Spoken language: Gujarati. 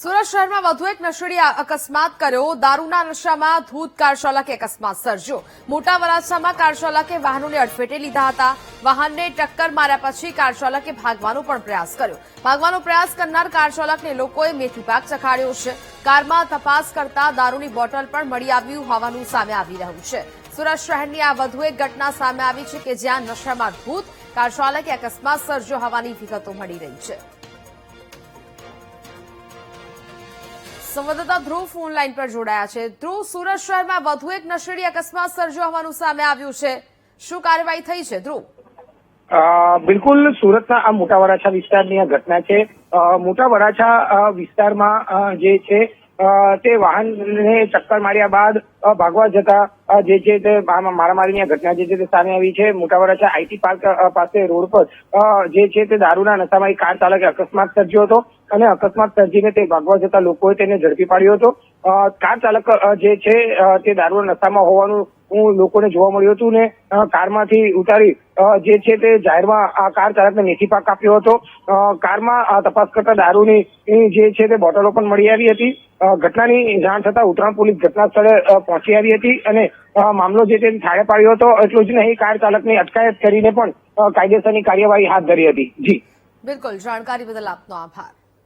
સુરત શહેરમાં વધુ એક નશેડી અકસ્માત કર્યો। દારૂના નશામાં ધૂત કાર ચાલકે અકસ્માત સર્જ્યો। મોટા વરાછામાં કાર ચાલકે વાહનોને અડફેટે લીધા હતા। વાહનને ટક્કર માર્યા પછી કાર ચાલકે ભાગવાનો પણ પ્રયાસ કર્યો। ભાગવાનો પ્રયાસ કરનાર કાર ચાલકને લોકોએ મેથી પાક ચખાડ્યો છે। કારમાં તપાસ કરતા દારૂની બોટલ પણ મળી આવ્યું હોવાનું સામે આવી રહ્યું છે। સુરત શહેરની આ વધુ એક ઘટના સામે આવી છે કે જ્યાં નશામાં ધૂત કાર ચાલકે અકસ્માત સર્જ્યો હોવાની વિગતો મળી રહી છે। સંવાદદાતા ધ્રુવ ફોન લાઈન પર જોડાયા છે। ધ્રુવ, સુરત શહેરમાં વધુ એક નશેડી અકસ્માત સર્જ્યો હોવાનું સામે આવ્યું છે, શું કાર્યવાહી થઈ છે ધ્રુવ? બિલકુલ, સુરતના આ મોટા વરાછા વિસ્તારની આ ઘટના છે। મોટા વરાછા વિસ્તારમાં જે છે તે વાહનને ટક્કર માર્યા બાદ ભાગવા જતા જે છે તે મારામારીની ઘટના જે છે તે સામે આવી છે। મોટા વરાછા આઈટી પાર્ક પાસે રોડ પર જે છે તે દારૂના નશામાં કાર ચાલકે અકસ્માત સર્જ્યો હતો અને અકસ્માત સર્જીને તે ભાગવા જતા લોકોએ તેને ઝડપી પાડ્યો હતો। કાર ચાલક જે છે તે દારૂના નશામાં હોવાનું લોકોને જોવા મળ્યું હતું ને કારમાંથી ઉતારી જે છે તે જાહેરમાં આ કાર ચાલકને મેથી પાક આપ્યો હતો। કારમાં તપાસ કરતા દારૂની જે છે તે બોટલો પણ મળી આવી હતી। ઘટનાની જાણ થતા ઉત્તરાયણ પોલીસ ઘટના સ્થળે પહોંચી આવી હતી અને મામલો જે તે થાળે પાડ્યો હતો। એટલું જ નહીં, કાર ચાલકની અટકાયત કરીને પણ કાયદેસરની કાર્યવાહી હાથ ધરી હતી। જી બિલકુલ, જાણકારી બદલ આપનો આભાર।